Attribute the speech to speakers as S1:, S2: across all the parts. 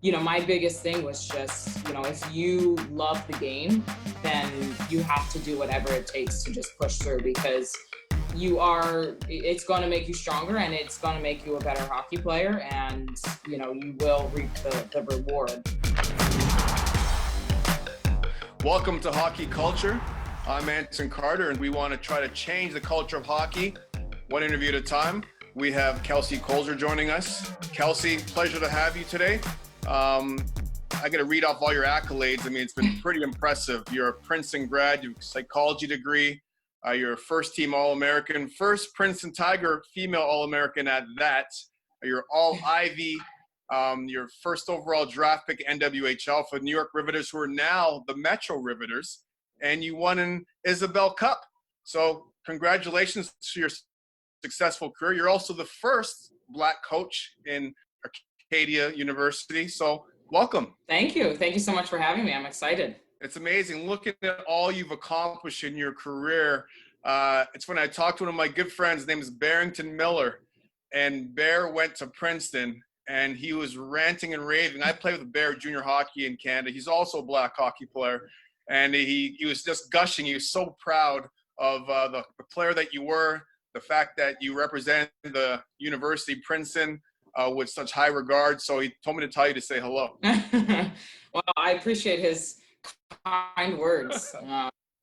S1: my biggest thing was just, if you love the game, then you have to do whatever it takes to just push through, because it's going to make you stronger, and it's going to make you a better hockey player, and, you will reap the reward.
S2: Welcome to Hockey Culture. I'm Anson Carter, and we want to try to change the culture of hockey one interview at a time. We have Kelsey Koelzer joining us. Kelsey, pleasure to have you today. I got to read off all your accolades. I mean, it's been pretty impressive. You're a Princeton grad, you have a psychology degree. You're a first-team All-American, first Princeton Tiger female All-American at that. You're All-Ivy. Your first overall draft pick NWHL for New York Riveters, who are now the Metro Riveters. And you won an Isabel Cup. So congratulations to your successful career. You're also the first Black coach in Arcadia University. So welcome.
S1: Thank you. Thank you so much for having me. I'm excited.
S2: It's amazing looking at all you've accomplished in your career. It's when I talked to one of my good friends, his name is Barrington Miller, and Bear went to Princeton, and he was ranting and raving. I played with Bear junior hockey in Canada. He's also a Black hockey player, and he was just gushing. He was so proud of the player that you were, the fact that you represent the University Princeton with such high regard. So he told me to tell you to say hello.
S1: Well, I appreciate his kind words.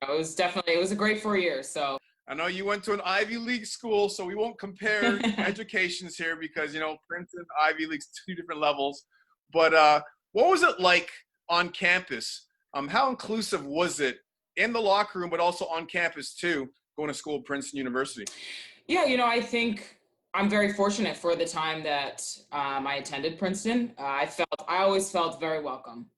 S1: It was a great 4 years. So
S2: I know you went to an Ivy League school, so we won't compare educations here because, Princeton, Ivy League's two different levels. But what was it like on campus? How inclusive was it in the locker room, but also on campus too, going to school at Princeton University?
S1: Yeah, I think I'm very fortunate for the time that I attended Princeton. I always felt very welcome.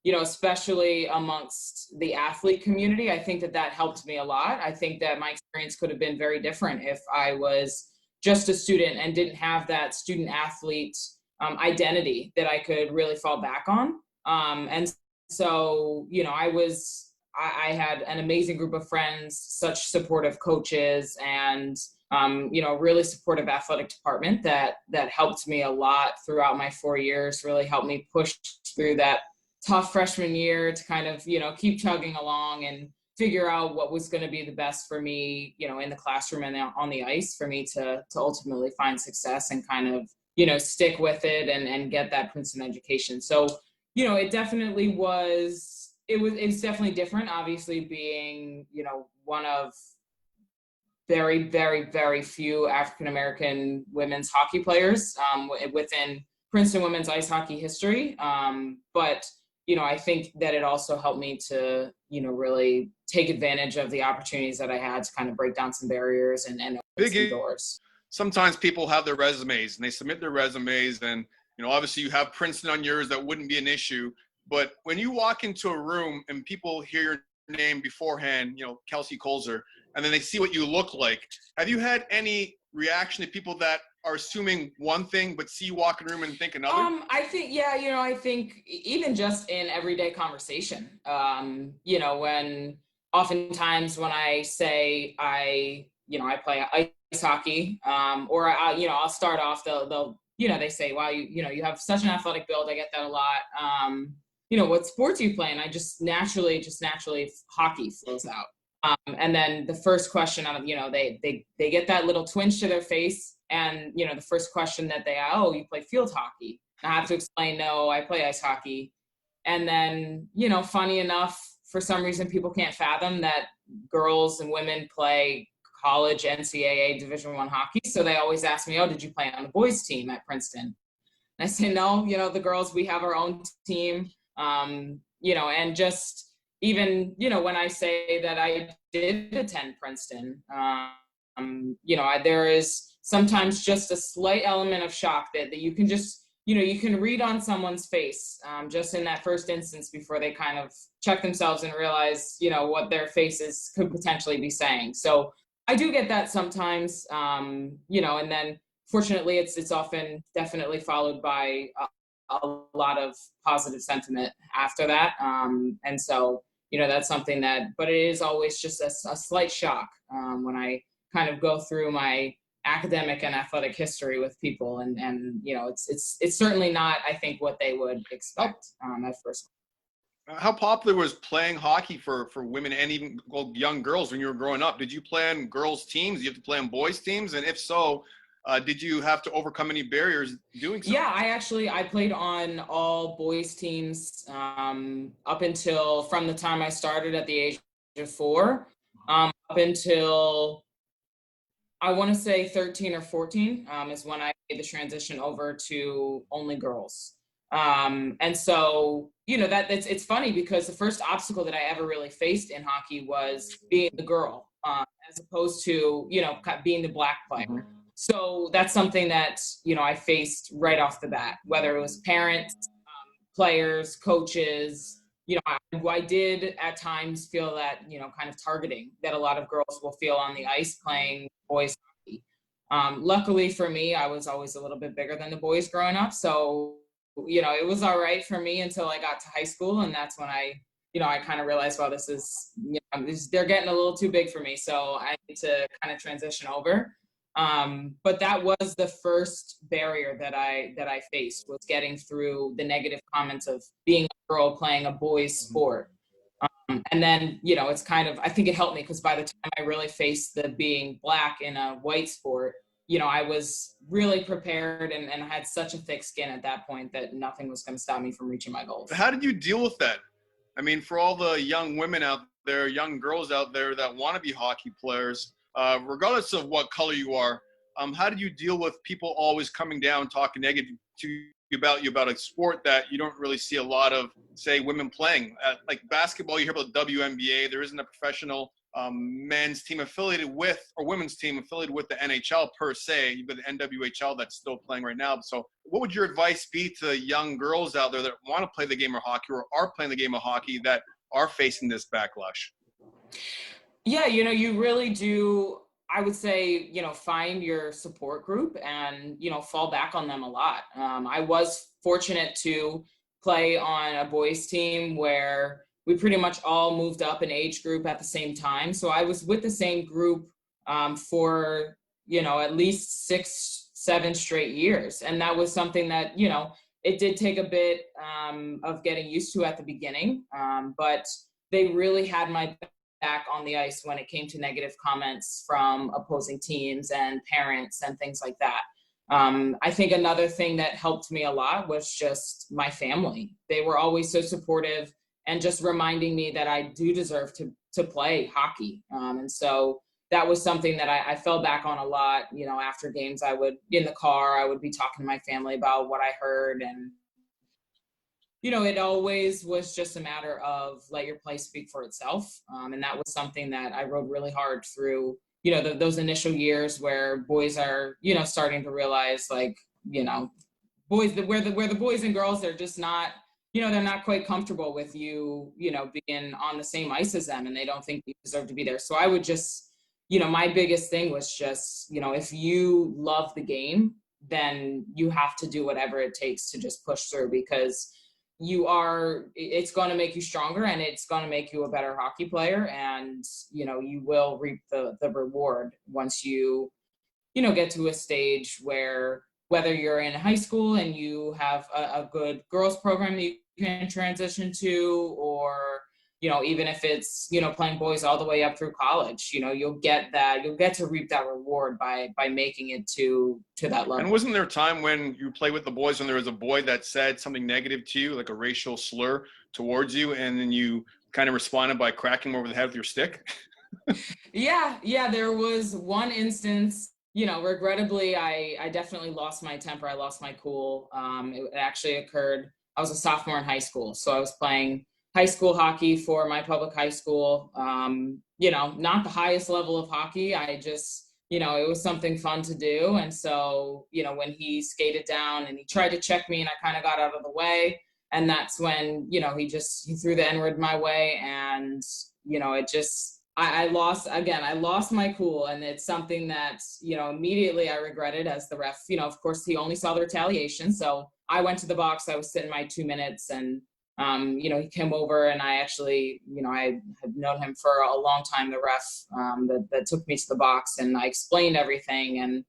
S1: Especially amongst the athlete community. I think that helped me a lot. I think that my experience could have been very different if I was just a student and didn't have that student athlete identity that I could really fall back on. And so, I had an amazing group of friends, such supportive coaches, and really supportive athletic department that helped me a lot throughout my 4 years, really helped me push through that tough freshman year to kind of, keep chugging along and figure out what was going to be the best for me, in the classroom and on the ice for me to ultimately find success and kind of, stick with it and get that Princeton education. So, it definitely was, it's definitely different, obviously being, one of very, very, very few African-American women's hockey players within Princeton women's ice hockey history. But I think that it also helped me to, really take advantage of the opportunities that I had to kind of break down some barriers and open some doors.
S2: Sometimes people have their resumes and they submit their resumes and, obviously you have Princeton on yours, that wouldn't be an issue. But when you walk into a room and people hear your name beforehand, Kelsey Koelzer, and then they see what you look like, have you had any reaction to people that are assuming one thing but see you walk in the room and think another?
S1: I think, I think even just in everyday conversation, when oftentimes when I say I play ice hockey, or I'll start off, they'll they say, wow, you have such an athletic build. I get that a lot. What sports do you play? And I just naturally hockey flows out. And then the first question, they get that little twinge to their face. And, the first question that they, oh, you play field hockey. I have to explain, no, I play ice hockey. And then, funny enough, for some reason, people can't fathom that girls and women play college NCAA Division I hockey. So they always ask me, oh, did you play on the boys team at Princeton? And I say, no, the girls, we have our own team. And just even, when I say that I did attend Princeton, there is sometimes just a slight element of shock that you can just, you can read on someone's face just in that first instance before they kind of check themselves and realize, what their faces could potentially be saying. So I do get that sometimes, and then fortunately it's often definitely followed by a lot of positive sentiment after that. And so, that's something that, but it is always just a slight shock when I kind of go through my academic and athletic history with people. And you know, it's certainly not, I think, what they would expect at first.
S2: How popular was playing hockey for women and even young girls when you were growing up? Did you play on girls' teams? Did you have to play on boys' teams? And if so, did you have to overcome any barriers doing so?
S1: Yeah, I played on all boys' teams up until from the time I started at the age of 4 up until I want to say 13 or 14 is when I made the transition over to only girls. And so, you know, it's funny because the first obstacle that I ever really faced in hockey was being the girl, as opposed to, you know, being the black player. Mm-hmm. So that's something that, you know, I faced right off the bat, whether it was parents, players, coaches. You know, I did at times feel that, you know, kind of targeting that a lot of girls will feel on the ice playing boys hockey. Luckily for me, I was always a little bit bigger than the boys growing up. So, you know, it was all right for me until I got to high school. And that's when I kind of realized, well, this is, you know, they're getting a little too big for me. So I need to kind of transition over. But that was the first barrier that I faced, was getting through the negative comments of being a girl playing a boys sport. And then, you know, it's kind of, I think it helped me because by the time I really faced the being black in a white sport, you know, I was really prepared and had such a thick skin at that point that nothing was going to stop me from reaching my goals.
S2: How did you deal with that? I mean, for all the young women out there, young girls out there that want to be hockey players, regardless of what color you are, how did you deal with people always coming down, talking negative to you about a sport that you don't really see a lot of, say, women playing? Like basketball, you hear about WNBA. There isn't a professional men's team affiliated with, or women's team affiliated with the NHL per se. You've got the NWHL that's still playing right now. So what would your advice be to young girls out there that want to play the game of hockey or are playing the game of hockey that are facing this backlash?
S1: Yeah, you know, you really do, I would say, you know, find your support group and, you know, fall back on them a lot. I was fortunate to play on a boys team where we pretty much all moved up an age group at the same time. So I was with the same group for, you know, at least 6-7 straight years. And that was something that, you know, it did take a bit of getting used to at the beginning, but they really had my back on the ice when it came to negative comments from opposing teams and parents and things like that. I think another thing that helped me a lot was just my family. They were always so supportive and just reminding me that I do deserve to play hockey. And so that was something that I fell back on a lot. You know, after games, in the car, I would be talking to my family about what I heard. And, you know, it always was just a matter of let your play speak for itself. And that was something that I rode really hard through, you know, those initial years where boys are, you know, starting to realize, like, you know, where the boys and girls are just not, you know, they're not quite comfortable with you, you know, being on the same ice as them, and they don't think you deserve to be there. So I would just, you know, my biggest thing was just, you know, if you love the game, then you have to do whatever it takes to just push through, because it's going to make you stronger and it's going to make you a better hockey player. And, you know, you will reap the reward once you know, get to a stage where, whether you're in high school and you have a good girls program that you can transition to, or, you know, even if it's, you know, playing boys all the way up through college, you know, you'll get to reap that reward by making it to that level.
S2: And wasn't there a time when you played with the boys when there was a boy that said something negative to you, like a racial slur towards you, and then you kind of responded by cracking him over the head with your stick?
S1: Yeah, there was one instance. You know, regrettably, I definitely lost my temper. I lost my cool. It actually occurred, I was a sophomore in high school. So I was playing high school hockey for my public high school. You know, not the highest level of hockey. I just, you know, it was something fun to do. And so, you know, when he skated down and he tried to check me and I kind of got out of the way. And that's when, you know, he threw the N-word my way. And, you know, it just, I lost my cool, and it's something that, you know, immediately I regretted as the ref. You know, of course, he only saw the retaliation. So I went to the box, I was sitting my 2 minutes, and, you know, he came over, and I actually, you know, I had known him for a long time, the ref that took me to the box, and I explained everything. And,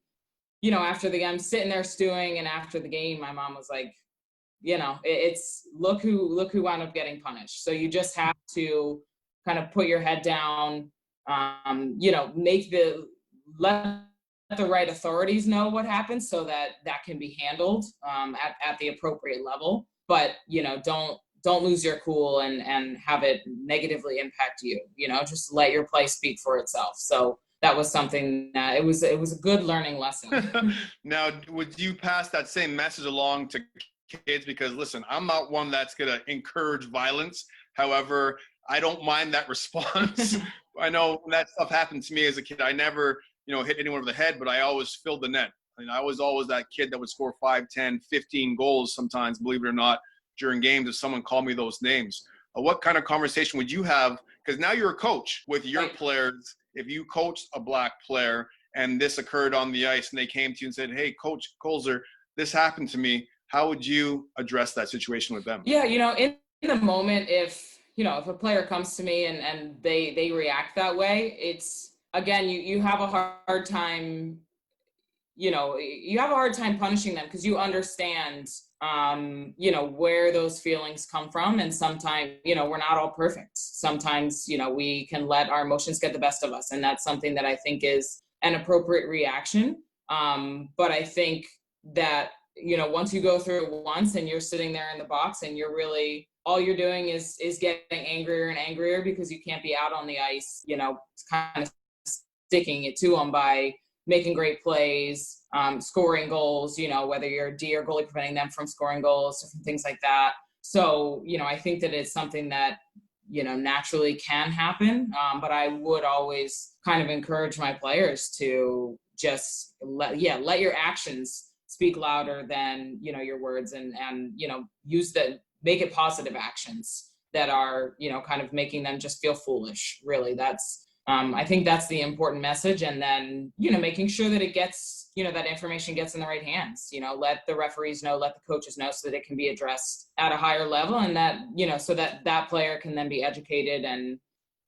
S1: after the game, I'm sitting there stewing, and after the game, my mom was like, it's look who wound up getting punished. So you just have to kind of put your head down, let the right authorities know what happened so that can be handled at the appropriate level. But, don't lose your cool and have it negatively impact you, just let your play speak for itself. So that was something that it was a good learning lesson.
S2: Now, would you pass that same message along to kids? Because listen, I'm not one that's going to encourage violence. However, I don't mind that response. I know when that stuff happened to me as a kid, I never, hit anyone over the head, but I always filled the net. I mean, I was always that kid that would score 5, 10, 15 goals sometimes, believe it or not, during games if someone called me those names. What kind of conversation would you have? Because now you're a coach with your players. If you coached a black player and this occurred on the ice and they came to you and said, hey, Coach Koelzer, this happened to me, how would you address that situation with them?
S1: Yeah, in the moment, if a player comes to me and they react that way, it's, again, you have a hard time, you have a hard time punishing them because you understand, where those feelings come from. And sometimes, we're not all perfect. Sometimes, we can let our emotions get the best of us. And that's something that I think is an appropriate reaction. But I think that, once you go through it once and you're sitting there in the box and you're really, all you're doing is getting angrier and angrier because you can't be out on the ice, kind of sticking it to them by making great plays, scoring goals, whether you're a D or goalie, preventing them from scoring goals, different things like that. So, I think that it's something that, naturally can happen. But I would always kind of encourage my players to just let your actions speak louder than, your words, and make it positive actions that are, kind of making them just feel foolish. Really, that's, I think that's the important message. And then, making sure that it gets, that information gets in the right hands, let the referees know, let the coaches know so that it can be addressed at a higher level, and that, so that player can then be educated and,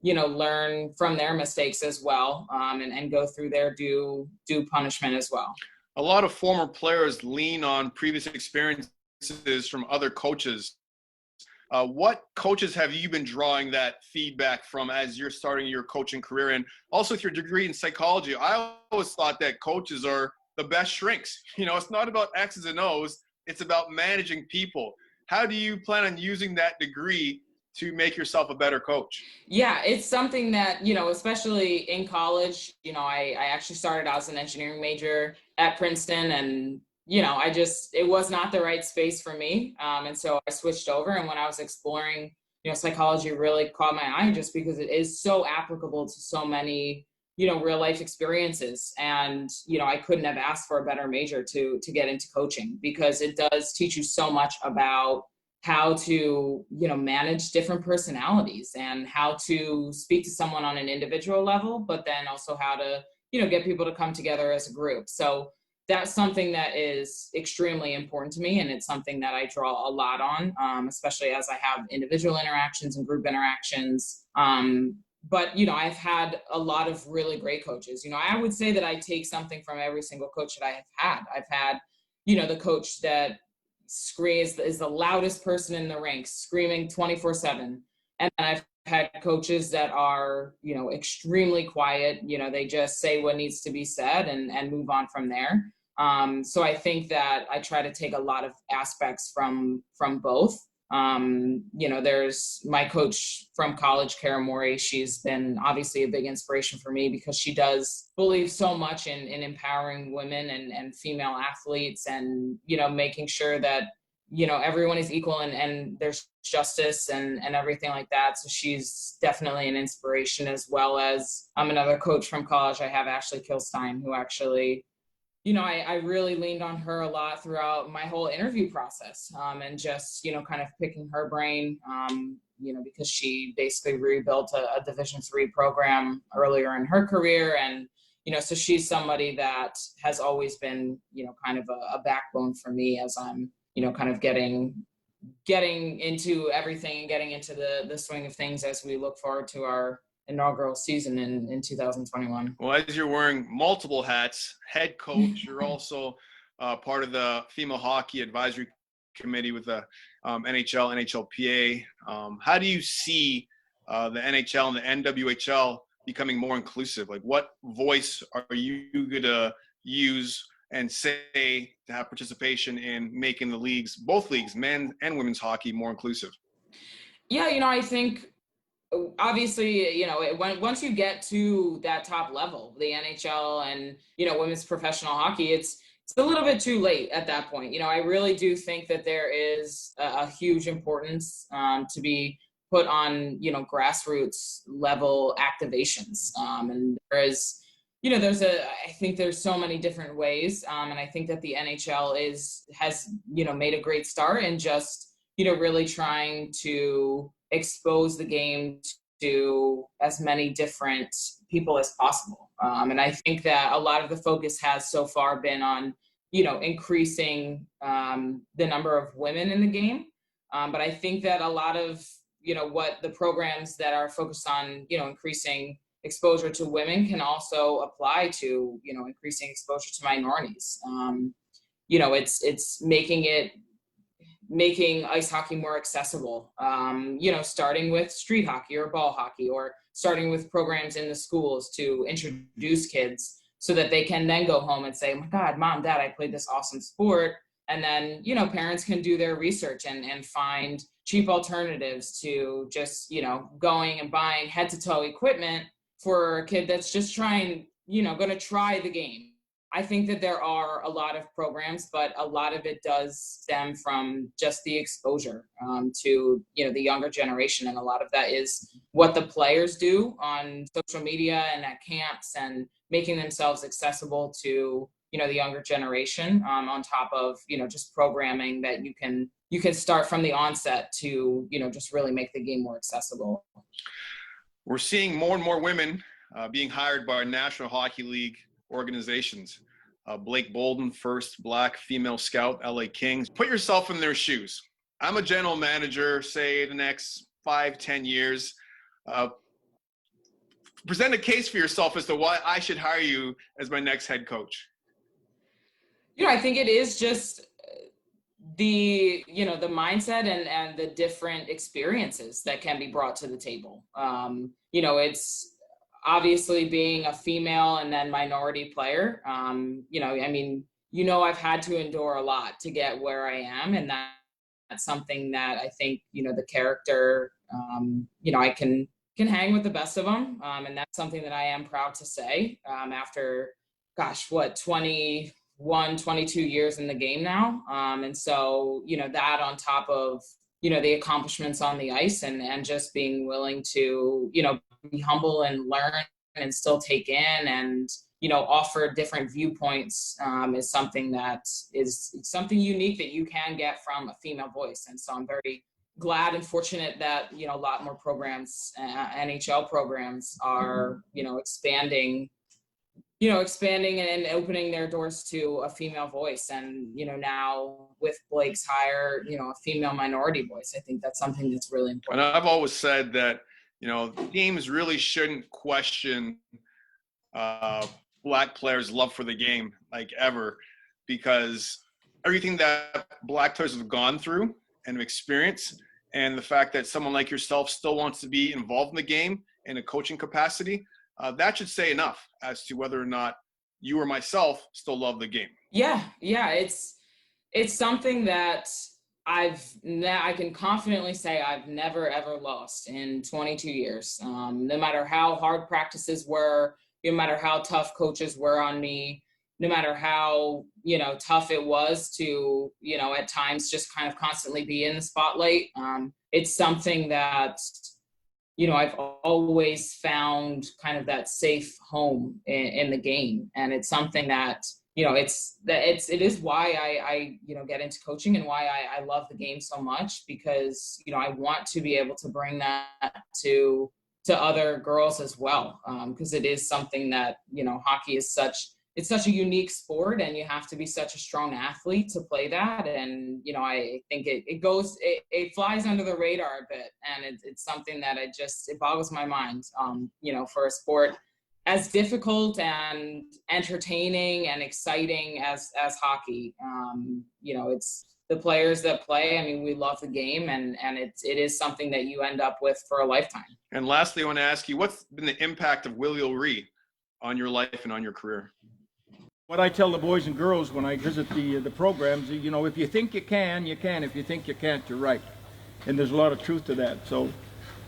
S1: learn from their mistakes as well, and go through their due punishment as well.
S2: A lot of former players lean on previous experiences from other coaches. What coaches have you been drawing that feedback from as you're starting your coaching career? And also with your degree in psychology, I always thought that coaches are the best shrinks. It's not about X's and O's. It's about managing people. How do you plan on using that degree to make yourself a better coach?
S1: Yeah, it's something that, especially in college, I actually started out as an engineering major at Princeton, and it was not the right space for me. And so I switched over. And when I was exploring, psychology really caught my eye just because it is so applicable to so many, real life experiences. And, I couldn't have asked for a better major to get into coaching, because it does teach you so much about how to, manage different personalities and how to speak to someone on an individual level, but then also how to, get people to come together as a group. So that's something that is extremely important to me. And it's something that I draw a lot on, especially as I have individual interactions and group interactions. But, I've had a lot of really great coaches. I would say that I take something from every single coach that I have had. I've had, the coach that screams, is the loudest person in the ranks, screaming 24/7. And I've had coaches that are, extremely quiet. They just say what needs to be said and move on from there. So I think that I try to take a lot of aspects from both. There's my coach from college, Kara Morey. She's been obviously a big inspiration for me because she does believe so much in empowering women and female athletes, and, making sure that, everyone is equal and there's justice and everything like that. So she's definitely an inspiration, as well as another coach from college. I have Ashley Kilstein, who actually, I really leaned on her a lot throughout my whole interview process, and just, kind of picking her brain, because she basically rebuilt a Division III program earlier in her career. And, so she's somebody that has always been, kind of a backbone for me as I'm, kind of getting into everything and getting into the swing of things as we look forward to our inaugural season in 2021.
S2: Well, as you're wearing multiple hats, head coach, you're also part of the Female Hockey Advisory Committee with the NHL, NHLPA. How do you see the NHL and the NWHL becoming more inclusive? Like, what voice are you going to use and say to have participation in making the leagues, both leagues, men and women's hockey, more inclusive?
S1: Yeah, I think obviously, once you get to that top level, the NHL and, women's professional hockey, it's a little bit too late at that point. I really do think that there is a huge importance to be put on, grassroots level activations. And there is, I think there's so many different ways. And I think that the NHL has made a great start in just, really trying to expose the game to as many different people as possible. And I think that a lot of the focus has so far been on, increasing the number of women in the game. But I think that a lot of, what the programs that are focused on, increasing exposure to women can also apply to, increasing exposure to minorities. It's making ice hockey more accessible, starting with street hockey or ball hockey, or starting with programs in the schools to introduce kids so that they can then go home and say, oh my God, Mom, Dad, I played this awesome sport. And then, parents can do their research and find cheap alternatives to just, going and buying head to toe equipment for a kid that's just going to try the game. I think that there are a lot of programs, but a lot of it does stem from just the exposure to, the younger generation. And a lot of that is what the players do on social media and at camps and making themselves accessible to, the younger generation on top of, just programming that you can start from the onset to, just really make the game more accessible.
S2: We're seeing more and more women being hired by our National Hockey League organizations. Blake Bolden, first Black female scout, LA Kings. Put yourself in their shoes. I'm a general manager, say the next 5-10 years. Present a case for yourself as to why I should hire you as my next head coach.
S1: I think it is just the mindset and the different experiences that can be brought to the table. It's obviously being a female and then minority player. I've had to endure a lot to get where I am. And that's something that I think, the character, I can hang with the best of them. And that's something that I am proud to say after, 22 years in the game now. And so, that on top of, the accomplishments on the ice and just being willing to, be humble and learn and still take in and, offer different viewpoints is something that is something unique that you can get from a female voice. And so I'm very glad and fortunate that, a lot more programs, NHL programs are, expanding and opening their doors to a female voice. And, now with Blake's hire, a female minority voice, I think that's something that's really important.
S2: And I've always said that, teams really shouldn't question Black players' love for the game, like ever, because everything that Black players have gone through and experienced, and the fact that someone like yourself still wants to be involved in the game in a coaching capacity, that should say enough as to whether or not you or myself still love the game.
S1: Yeah. It's something that I can confidently say I've never, ever lost in 22 years. No matter how hard practices were, no matter how tough coaches were on me, no matter how, tough it was to, at times just kind of constantly be in the spotlight. It's something that, I've always found kind of that safe home in the game. And it's something that, it is why I get into coaching and why I love the game so much, because, I want to be able to bring that to other girls as well. Because it is something that, hockey is it's such a unique sport, and you have to be such a strong athlete to play that. And, you know, I think it flies under the radar a bit. And it's something that it boggles my mind, you know, for a sport as difficult and entertaining and exciting as hockey. You know, it's the players that play. I mean, we love the game, and it is something that you end up with for a lifetime.
S2: And lastly, I want to ask you, what's been the impact of Willie O'Ree on your life and on your career?
S3: What I tell the boys and girls when I visit the programs, you know, if you think you can, you can. If you think you can't, you're right. And there's a lot of truth to that. So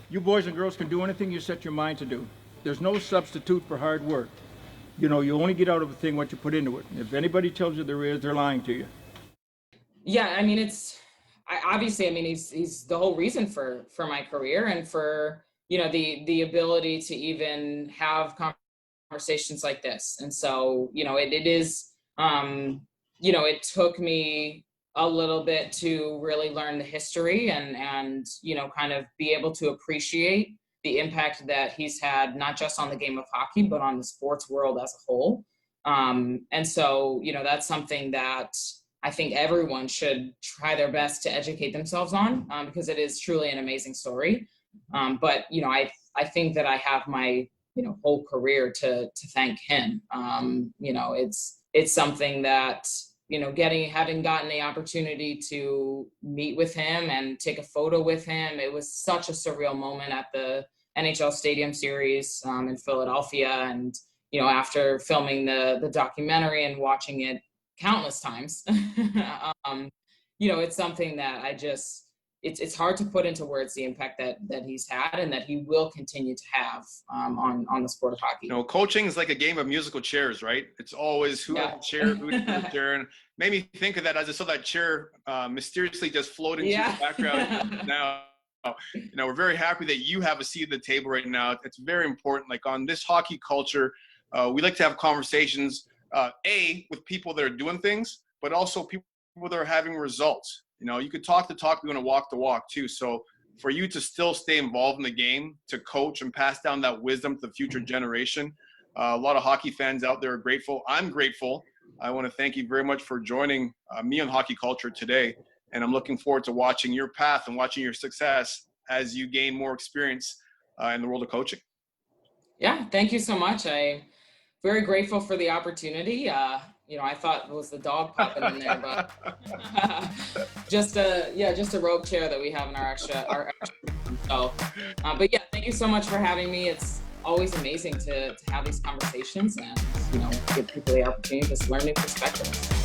S3: you boys and girls can do anything you set your mind to do. There's no substitute for hard work. You know, you only get out of a thing what you put into it. If anybody tells you there is, they're lying to you.
S1: Yeah, I mean, obviously, I mean, he's the whole reason for my career, and for, you know, the ability to even have conversations like this. And so, you know, it is, you know, it took me a little bit to really learn the history and, you know, kind of be able to appreciate the impact that he's had, not just on the game of hockey, but on the sports world as a whole. And so, you know, that's something that I think everyone should try their best to educate themselves on, because it is truly an amazing story. But, you know, I think that I have my, you know, whole career to thank him. You know, it's something that, you know, having gotten the opportunity to meet with him and take a photo with him, it was such a surreal moment at the NHL Stadium Series in Philadelphia. And, you know, after filming the documentary and watching it countless times, you know, it's something that it's hard to put into words the impact that he's had and that he will continue to have on the sport of hockey.
S2: You know, coaching is like a game of musical chairs, right? It's always who has the chair, who's the chair. And made me think of that as I saw that chair mysteriously just floating to the background now. You know, we're very happy that you have a seat at the table right now. It's very important. Like on this hockey culture, we like to have conversations, with people that are doing things, but also people that are having results. You know, you could talk the talk, you want to walk the walk too. So for you to still stay involved in the game, to coach and pass down that wisdom to the future generation, a lot of hockey fans out there are grateful. I'm grateful. I want to thank you very much for joining me on Hockey Culture today. And I'm looking forward to watching your path and watching your success as you gain more experience in the world of coaching.
S1: Yeah, thank you so much. I'm very grateful for the opportunity. You know, I thought it was the dog popping in there, but just a rogue chair that we have in our extra room. So, but yeah, thank you so much for having me. It's always amazing to have these conversations and, you know, give people the opportunity to learn new perspectives.